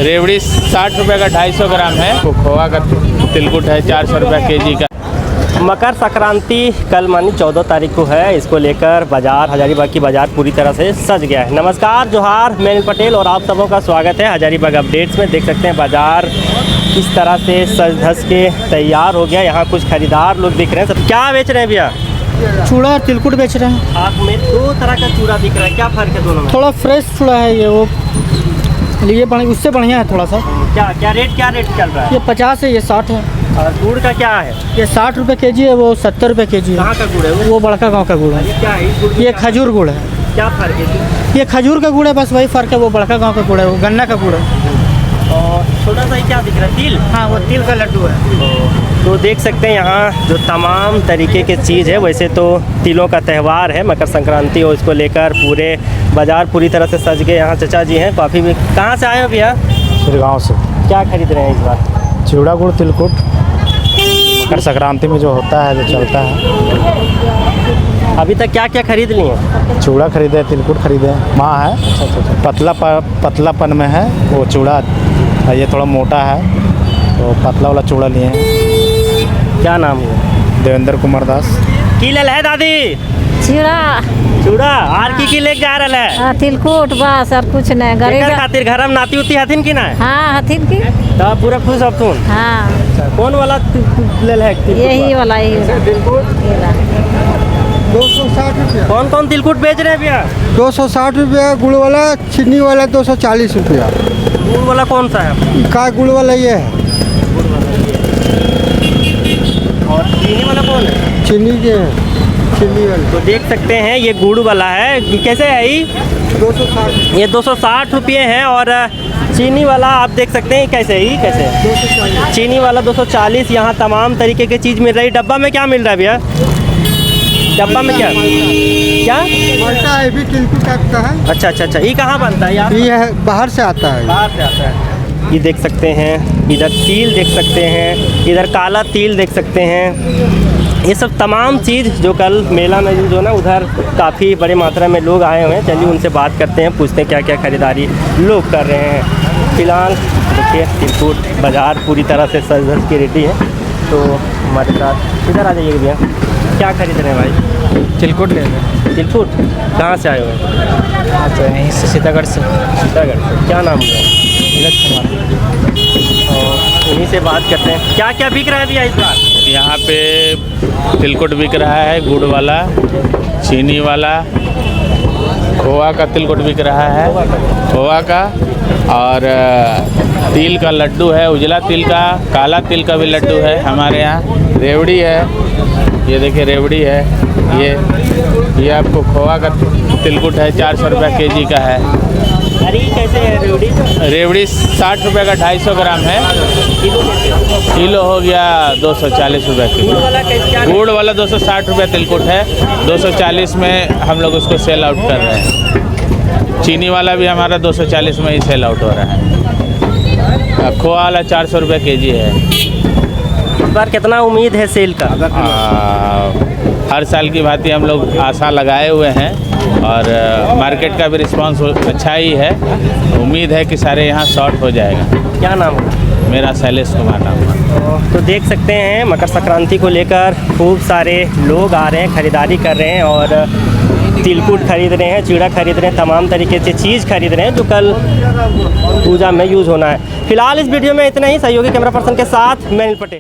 रेवड़ी 60 रुपये का 250 ग्राम है। खोआ का तिलकुट है 400 रुपये केजी का। मकर संक्रांति कल मानी 14 तारीख को है। इसको लेकर बाजार हजारीबाग की बाजार पूरी तरह से सज गया है। नमस्कार, जोहार, मैं अनिल पटेल और आप सबों का स्वागत है हजारीबाग अपडेट्स में। देख सकते हैं बाजार किस तरह से सज धज के तैयार हो गया। यहाँ कुछ खरीदार लोग दिख रहे हैं। सब क्या बेच रहे हैं भैया? चूड़ा और तिलकुट बेच रहे हैं। आप में दो तरह का चूड़ा दिख रहा है, क्या फ़र्क है दोनों में? थोड़ा फ्रेश चूड़ा है ये, वो लिए उससे बढ़िया है थोड़ा सा। क्या रेट चल रहा है? ये 50 है, ये 60 है। और गुड़ का क्या है? ये 60 रुपये केजी है, वो 70 रुपये केजी है। कहाँ का गुड़ है वो बड़का गांव का गुड़ है। ये क्या है? ये खजूर गुड़ है। क्या फ़र्क है? ये खजूर का गुड़ है, बस वही फ़र्क है। वो बड़का गांव का गुड़ है, वो गन्ना का गुड़ है। और छोटा सा ही क्या दिख रहा है? तिल? हाँ, वो तिल का लड्डू है। तो देख सकते हैं यहाँ जो तमाम तरीके की चीज़ है। वैसे तो तिलों का त्यौहार है, मकर संक्रांति हो, इसको लेकर पूरे बाज़ार पूरी तरह से सज गए। यहाँ चचा जी हैं, काफ़ी भी। कहाँ से आए हो भैया? गाँव से। क्या खरीद रहे हैं इस बार? चूड़ा गुड़ तिलकुट मकर संक्रांति में जो होता है, जो चलता है। अभी तक क्या क्या खरीद लिए? चूड़ा खरीदे, तिलकुट खरीदे। माँ है पतलापन में है वो चूड़ा, ये थोड़ा मोटा है तो पतला वाला चूड़ा लिए हैं। क्या नाम है? देवेंद्र कुमार दास। की ले है दादी? चूड़ा आर की लेके जा रहा है? तिलकुट बस और कुछ नहीं। गरीब खातिर घर में नाती उती हथिन की ना? हाँ, हथिन की। तो पूरा खुश अब तुम? हाँ। कौन वाला ले है? यही वाला, यही तिलकुट 260 रुपया। कौन कौन तिलकुट बेच रहे हैं भैया? 260 रुपया गुड़ वाला, चीनी वाला 240 रुपया। गुड़ वाला कौन सा है? का गुड़ वाला ये है। और चीनी वाला कौन है? चीनी के है, चीनी वाला। तो देख सकते हैं ये गुड़ वाला है। कैसे है ये? 260। ये 260 रुपये है। और चीनी वाला आप देख सकते हैं कैसे है? कैसे है? 240। चीनी वाला 240। यहाँ तमाम तरीके की चीज़ मिल रही है। डब्बा में क्या मिल रहा है भैया? डब्बा में क्या माल्टा है, भी तिलकुट टाइप का है। अच्छा। ये कहाँ बनता है यार? ये है, बाहर से आता है। बाहर से आता है। ये देख सकते हैं, इधर तिल देख सकते हैं, इधर काला तिल देख सकते हैं। ये सब तमाम चीज़ जो कल मेला में जो ना, उधर काफ़ी बड़े मात्रा में लोग आए हुए हैं। चलिए उनसे बात करते हैं, पूछते हैं क्या क्या खरीदारी लोग कर रहे हैं। फिलहाल देखिए तिलकुट बाज़ार पूरी तरह से सज धज के रेडी है। तो हमारे साथ इधर आ जाइए भैया। क्या खरीद रहे हैं भाई? तिलकुट ले रहे। तिलकुट कहाँ से आए हुए हैं? अच्छा, यहीं से सीतागढ़ से। सीतागढ़ से। क्या नाम हुआ? नीरज कुमार। और उन्हीं से बात करते हैं। क्या क्या बिक रहा है भैया इस बार? यहाँ पे तिलकुट बिक रहा है, गुड़ वाला, चीनी वाला, खोआ का तिलकुट बिक रहा है, खोआ का। और तिल का लड्डू है, उजला तिल का, काला तिल का भी लड्डू है हमारे यहाँ। रेवड़ी है, ये देखिए रेवड़ी है। ये आपको खोआ का तिलकुट है, 400 रुपये केजी का है। अरे कैसे है रेवड़ी? रेवड़ी 60 रुपये का 250 ग्राम है। किलो हो गया 240 रुपये किलो। गुड़ वाला 260 रुपये तिलकुट है, 240 में हम लोग उसको सेल आउट कर रहे हैं। चीनी वाला भी हमारा 240 में ही सेल आउट हो रहा है। खोआ वाला 400 रुपये केजी है। इस बार कितना उम्मीद है सेल का? हर साल की भांति हम लोग आशा लगाए हुए हैं और मार्केट का भी रिस्पांस अच्छा ही है। उम्मीद है कि सारे यहाँ शॉर्ट हो जाएगा। क्या नाम है? मेरा शैलेश कुमार नाम है। तो देख सकते हैं मकर संक्रांति को लेकर खूब सारे लोग आ रहे हैं, ख़रीदारी कर रहे हैं और तिलकुट खरीद रहे हैं, चूड़ा खरीद रहे हैं, तमाम तरीके से चीज़ खरीद रहे हैं जो कल पूजा में यूज़ होना है। फिलहाल इस वीडियो में इतना ही। सहयोगी कैमरा पर्सन के साथ मैं अनिल पटेल।